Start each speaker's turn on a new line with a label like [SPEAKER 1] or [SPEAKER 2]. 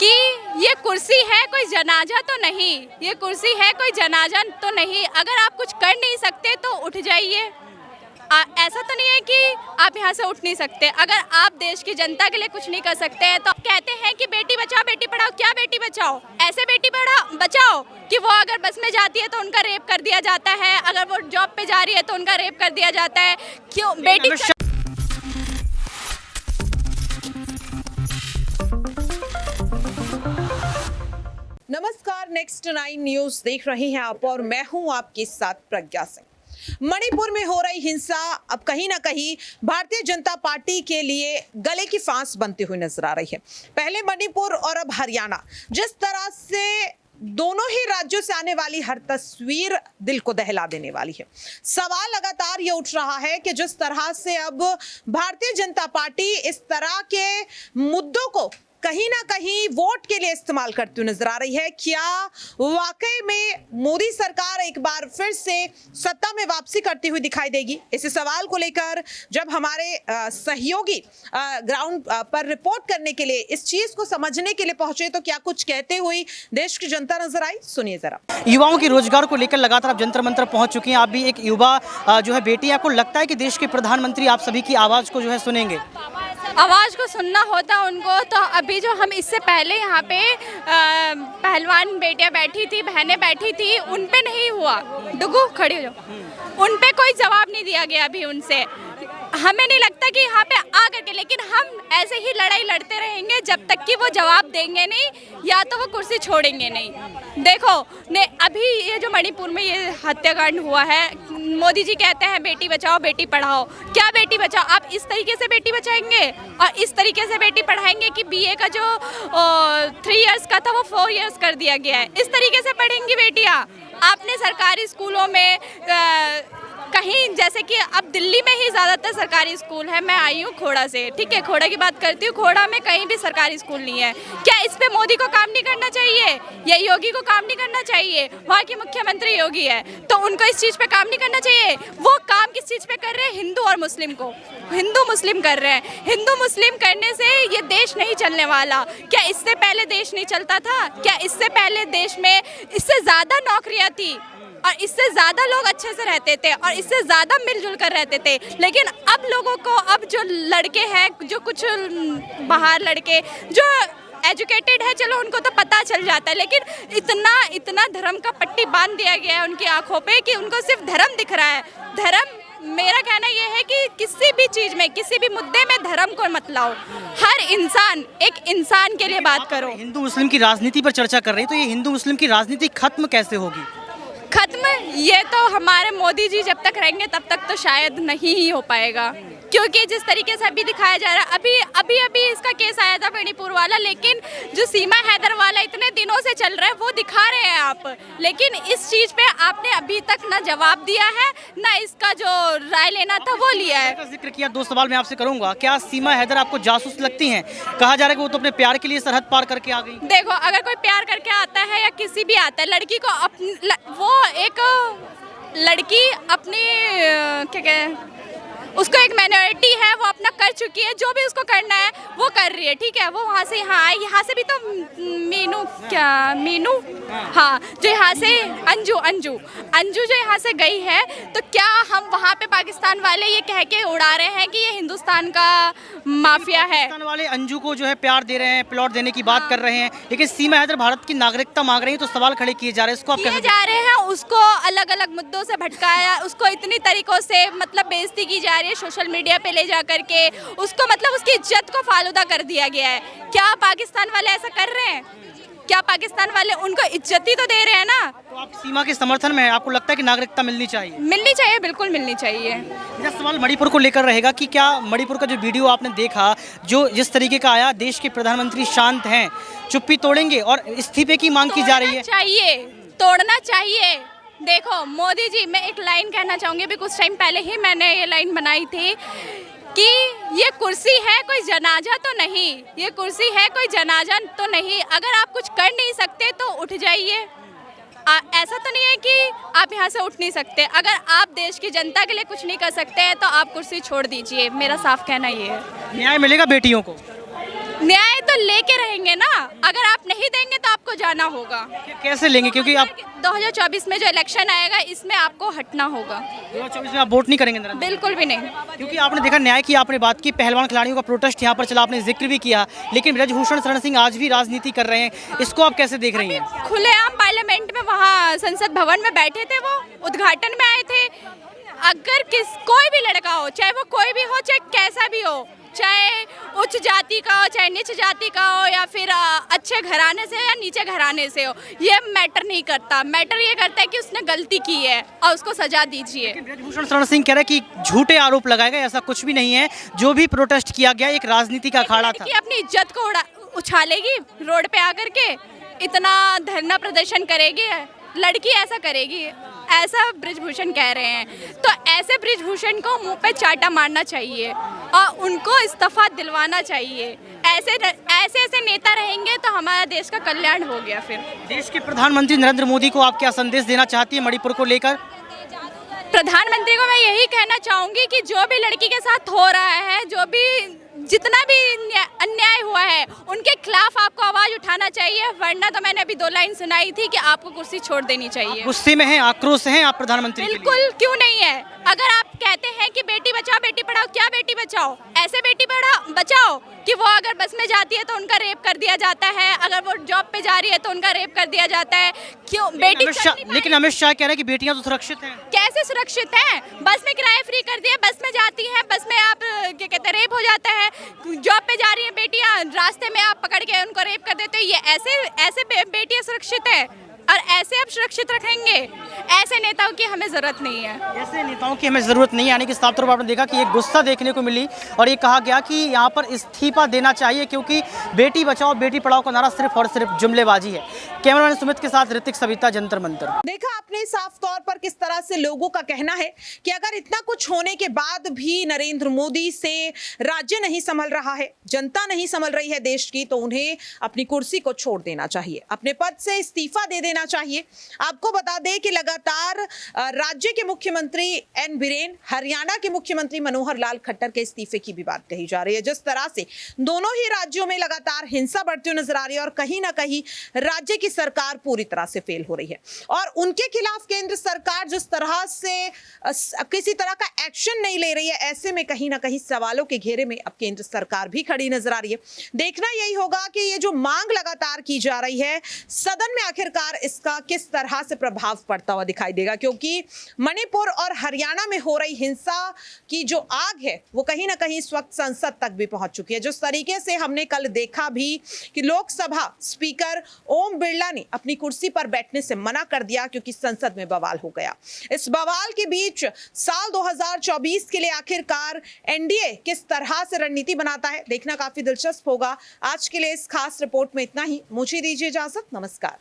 [SPEAKER 1] कि ये कुर्सी है कोई जनाजा तो नहीं, ये कुर्सी है कोई जनाजा तो नहीं। अगर आप कुछ कर नहीं सकते तो उठ जाइए। ऐसा तो नहीं है कि आप यहाँ से उठ नहीं सकते। अगर आप देश की जनता के लिए कुछ नहीं कर सकते हैं तो कहते हैं कि बेटी बचाओ बेटी पढ़ाओ। क्या बेटी बचाओ? ऐसे बेटी बचाओ कि वो अगर बस में जाती है तो उनका रेप कर दिया जाता है, अगर वो जॉब पे जा रही है तो उनका रेप कर दिया जाता है। क्यों बेटी?
[SPEAKER 2] नमस्कार, नेक्स्ट 9 न्यूज देख रहे हैं आप और मैं हूं आपके साथ प्रज्ञा सिंह। मणिपुर में हो रही हिंसा अब कहीं ना कहीं भारतीय जनता पार्टी के लिए गले की फांस बनती हुई नजर आ रही है। पहले मणिपुर और अब हरियाणा, जिस तरह से दोनों ही राज्यों से आने वाली हर तस्वीर दिल को दहला देने वाली है। सवाल लगातार ये उठ रहा है कि जिस तरह से अब भारतीय जनता पार्टी इस तरह के मुद्दों को कहीं ना कहीं वोट के लिए इस्तेमाल करती हुई नजर आ रही है, क्या वाकई में मोदी सरकार एक बार फिर से सत्ता में वापसी करती हुई दिखाई देगी? इस सवाल को लेकर जब हमारे सहयोगी ग्राउंड पर रिपोर्ट करने के लिए, इस चीज को समझने के लिए पहुंचे तो क्या कुछ कहते हुए देश की जनता नजर आई, सुनिए जरा।
[SPEAKER 3] युवाओं के रोजगार को लेकर लगातार आप जंतर मंतर पहुंच चुकी हैं। आप भी एक युवा जो है बेटी, आपको लगता है कि देश के प्रधानमंत्री आप सभी की आवाज को जो है सुनेंगे?
[SPEAKER 1] आवाज़ को सुनना होता उनको तो अभी जो हम इससे पहले यहाँ पे पहलवान बेटियाँ बैठी थी, बहनें बैठी थी, उन पे नहीं हुआ। डुगू खड़ी हो जाओ, उन पे कोई जवाब नहीं दिया गया अभी उनसे। हमें नहीं लगता कि यहाँ पे आ करके, लेकिन हम ऐसे ही लड़ाई लड़ते रहेंगे जब तक कि वो जवाब देंगे नहीं या तो वो कुर्सी छोड़ेंगे नहीं। देखो ने अभी ये जो मणिपुर में ये हत्याकांड हुआ है, मोदी जी कहते हैं बेटी बचाओ बेटी पढ़ाओ। क्या बेटी बचाओ? आप इस तरीके से बेटी बचाएंगे और इस तरीके से बेटी पढ़ाएंगे कि बीए का जो 3 इयर्स का था वो 4 इयर्स कर दिया गया है। इस तरीके से पढ़ेंगी बेटियाँ? आपने सरकारी स्कूलों में कहीं, जैसे कि अब दिल्ली में ही ज़्यादातर सरकारी स्कूल है। मैं आई हूँ खोड़ा से, ठीक है, खोड़ा की बात करती हूँ। खोड़ा में कहीं भी सरकारी स्कूल नहीं है। क्या इस पे मोदी को काम नहीं करना चाहिए या योगी को काम नहीं करना चाहिए? वहाँ के मुख्यमंत्री योगी है तो उनको इस चीज़ पे काम नहीं करना चाहिए? वो काम किस चीज़ पे कर रहे हैं? हिंदू और मुस्लिम को, हिंदू मुस्लिम कर रहे हैं। हिंदू मुस्लिम करने से ये देश नहीं चलने वाला। क्या इससे पहले देश नहीं चलता था? क्या इससे पहले देश में इससे ज़्यादा नौकरियाँ थी और इससे ज़्यादा लोग अच्छे से रहते थे और इससे ज़्यादा मिलजुल कर रहते थे? लेकिन अब लोगों को, अब जो लड़के हैं, जो कुछ बाहर लड़के जो एजुकेटेड है, चलो उनको तो पता चल जाता है, लेकिन इतना धर्म का पट्टी बांध दिया गया है उनकी आंखों पे कि उनको सिर्फ धर्म दिख रहा है। धर्म, मेरा कहना यह है कि किसी भी चीज़ में, किसी भी मुद्दे में धर्म को मत लाओ। हर इंसान एक इंसान के लिए बात करो।
[SPEAKER 3] हिंदू मुस्लिम की राजनीति पर चर्चा कर रही है, तो ये हिंदू मुस्लिम की राजनीति खत्म कैसे होगी?
[SPEAKER 1] खत्म, ये तो हमारे मोदी जी जब तक रहेंगे तब तक तो शायद नहीं ही हो पाएगा, क्योंकि जिस तरीके से अभी दिखाया जा रहा है, अभी इसका केस आया था मणिपुर वाला, लेकिन जो सीमा हैदर वाला इतने दिनों से चल रहा है वो दिखा रहे हैं आप, लेकिन इस चीज़ पे आपने अभी तक ना जवाब दिया है ना इसका जो राय लेना था वो लिया है।
[SPEAKER 3] जिक्र किया, 2 सवाल मैं आपसे करूंगा। क्या सीमा हैदर आपको जासूस लगती हैं? कहा जा रहा है कि वो तो अपने प्यार के लिए सरहद पार करके आ गई।
[SPEAKER 1] देखो, अगर कोई प्यार करके आता है या किसी भी आता है, लड़की को वो एक लड़की अपनी क्या कहें, उसको एक माइनॉरिटी है, वो अपना कर चुकी है, जो भी उसको करना है वो कर रही है, ठीक है। वो वहाँ से यहाँ आई, यहाँ से भी तो मीनू हाँ, जो यहाँ से अंजू जो यहाँ से गई है, तो क्या हम वहाँ पे पाकिस्तान वाले ये कह के उड़ा रहे हैं कि ये हिंदुस्तान का माफिया है?
[SPEAKER 3] पाकिस्तान वाले अंजू को जो है प्यार दे रहे हैं, प्लॉट देने की बात कर रहे हैं, लेकिन सीमा हैदर भारत की नागरिकता मांग रही है, तो सवाल खड़े किए जा रहे हैं। इसको आप कैसे
[SPEAKER 1] जा रहे हैं? उसको अलग अलग मुद्दों से भटकाया, उसको इतनी तरीकों से मतलब बेइज्जती की जा रही है सोशल मीडिया पे ले जा करके, उसको मतलब उसकी इज्जत को फालूदा कर दिया गया है। क्या पाकिस्तान वाले ऐसा कर रहे हैं? क्या पाकिस्तान वाले उनको इज्जत ही तो दे रहे हैं ना?
[SPEAKER 3] तो आप सीमा के समर्थन में है, आपको लगता है कि नागरिकता मिलनी चाहिए?
[SPEAKER 1] मिलनी चाहिए, बिल्कुल मिलनी चाहिए।
[SPEAKER 3] मेरा सवाल मणिपुर को लेकर रहेगा कि क्या मणिपुर का जो वीडियो आपने देखा, जो जिस तरीके का आया, देश के प्रधानमंत्री शांत हैं, चुप्पी तोड़ेंगे और इस्तीफे की मांग की जा रही है?
[SPEAKER 1] तोड़ना चाहिए। देखो मोदी जी, मैं एक लाइन कहना चाहूँगी, अभी कुछ टाइम पहले ही मैंने ये लाइन बनाई थी कि ये कुर्सी है कोई जनाजा तो नहीं, ये कुर्सी है कोई जनाजा तो नहीं। अगर आप कुछ कर नहीं सकते तो उठ जाइए। ऐसा तो नहीं है कि आप यहाँ से उठ नहीं सकते। अगर आप देश की जनता के लिए कुछ नहीं कर सकते हैं तो आप कुर्सी छोड़ दीजिए। मेरा साफ कहना ये है।
[SPEAKER 3] न्याय मिलेगा बेटियों को?
[SPEAKER 1] न्याय तो लेके रहेंगे ना, अगर आप नहीं देंगे तो आपको जाना होगा।
[SPEAKER 3] कैसे लेंगे, क्योंकि आप
[SPEAKER 1] 2024 में जो इलेक्शन आएगा इसमें आपको हटना होगा।
[SPEAKER 3] 2024 में आप वोट नहीं करेंगे नरेंद्र?
[SPEAKER 1] बिल्कुल भी नहीं।
[SPEAKER 3] क्योंकि आपने देखा, न्याय की आपने बात की, पहलवान खिलाड़ियों का प्रोटेस्ट यहाँ पर चला, आपने जिक्र भी किया, लेकिन ब्रजभूषण शरण सिंह आज भी राजनीति कर रहे हैं, इसको आप कैसे देख रही हैं?
[SPEAKER 1] खुलेआम पार्लियामेंट में वहाँ संसद भवन में बैठे थे, वो उद्घाटन में आए थे। अगर कोई भी लड़का हो, चाहे वो कोई भी हो, चाहे कैसा भी हो, चाहे उच्च जाति का हो, चाहे नीच जाति का हो, या फिर अच्छे घराने से या नीचे घराने से हो, ये मैटर नहीं करता। मैटर ये करता है कि उसने गलती की है और उसको सजा दीजिए।
[SPEAKER 3] ब्रजभूषण शरण सिंह कह रहे हैं कि झूठे आरोप लगाए गए, ऐसा कुछ भी नहीं है। जो भी प्रोटेस्ट किया गया एक राजनीति का अखाड़ा था।
[SPEAKER 1] कि अपनी इज्जत को उछालेगी रोड पे आकर के, इतना धरना प्रदर्शन करेगी, लड़की ऐसा करेगी, ऐसा ब्रिजभूषण कह रहे हैं। तो ऐसे ब्रिजभूषण को मुंह पे चाटा मारना चाहिए और उनको इस्तीफा दिलवाना चाहिए। ऐसे नेता रहेंगे तो हमारा देश का कल्याण हो गया। फिर
[SPEAKER 3] देश के प्रधानमंत्री नरेंद्र मोदी को आप क्या संदेश देना चाहती है मणिपुर को लेकर?
[SPEAKER 1] प्रधानमंत्री को मैं यही कहना चाहूँगी कि जो भी लड़की के साथ हो रहा है, जो भी जितना भी अन्याय हुआ है, उनके खिलाफ आपको आवाज उठाना चाहिए, वरना तो मैंने अभी 2 लाइन सुनाई थी कि आपको कुर्सी छोड़ देनी चाहिए।
[SPEAKER 3] गुस्से में हैं, आक्रोश हैं आप प्रधानमंत्री के लिए?
[SPEAKER 1] बिल्कुल, क्यों नहीं है। अगर आप कहते हैं कि बेटी बचाओ बेटी पढ़ाओ, क्या बेटी बचाओ? ऐसे बेटी बचाओ कि वो अगर बस में जाती है तो उनका रेप कर दिया जाता है, अगर वो जॉब पे जा रही है तो उनका रेप कर दिया जाता है। क्यों बेटी?
[SPEAKER 3] लेकिन अमित शाह कह रहे हैं कि बेटियां तो सुरक्षित हैं।
[SPEAKER 1] कैसे सुरक्षित हैं? बस में किराया फ्री कर दिया, बस में जाती हैं, बस में आप क्या कहते हैं, रेप हो जाता है। जॉब पे जा रही हैं बेटियां, रास्ते में आप पकड़ के उनको रेप कर देते हो। ये ऐसे बेटियां सुरक्षित है और ऐसे आप सुरक्षित रखेंगे? ऐसे नेताओं की हमें जरूरत नहीं है।
[SPEAKER 3] ऐसे नेताओं की हमें जरूरत नहीं है, यानी कि साफ तौर पर आपने देखा कि एक गुस्सा देखने को मिली और ये कहा गया कि यहाँ पर इस्तीफा देना चाहिए, क्योंकि बेटी बचाओ बेटी पढ़ाओ का नारा सिर्फ और सिर्फ जुमलेबाजी है। कैमरामैन सुमित के साथ ऋतिक सविता, जंतर मंतर।
[SPEAKER 2] देखा आपने साफ तौर पर किस तरह से लोगों का कहना है कि अगर इतना कुछ होने के बाद भी नरेंद्र मोदी से राज्य नहीं संभल रहा है, जनता नहीं संभल रही है देश की, तो उन्हें अपनी कुर्सी को छोड़ देना चाहिए, अपने पद से इस्तीफा दे देना चाहिए। आपको बता दें कि लगातार राज्य के मुख्यमंत्री एन बीरेन, हरियाणा के मुख्यमंत्री मनोहर लाल खट्टर के इस्तीफे की भी बात कही जा रही है। जिस तरह से दोनों ही राज्यों में लगातार हिंसा बढ़ती हुई नजर आ रही है और कहीं ना कहीं राज्य की सरकार पूरी तरह से फेल हो रही है और उनके खिलाफ केंद्र सरकार जिस तरह से किसी तरह का एक्शन नहीं ले रही है, ऐसे में कहीं ना कहीं सवालों के घेरे में अब केंद्र सरकार भी खड़ी नजर आ रही है। देखना यही होगा कि ये जो मांग लगातार की जा रही है, सदन में आखिरकार इसका किस तरह से प्रभाव पड़ता हुआ दिखाई देगा, क्योंकि मणिपुर और हरियाणा में हो रही हिंसा की जो आग है वो कहीं ना कहीं इस वक्त संसद तक भी पहुंच चुकी है। जिस तरीके से हमने कल देखा भी कि लोकसभा स्पीकर ओम बिरला ने अपनी कुर्सी पर बैठने से मना कर दिया क्योंकि संसद में बवाल हो गया। इस बवाल के बीच साल 2024 के लिए आखिरकार एनडीए किस तरह से रणनीति बनाता है, देखना काफी दिलचस्प होगा। आज के लिए इस खास रिपोर्ट में इतना ही। मुझे दीजिए इजाजत, नमस्कार।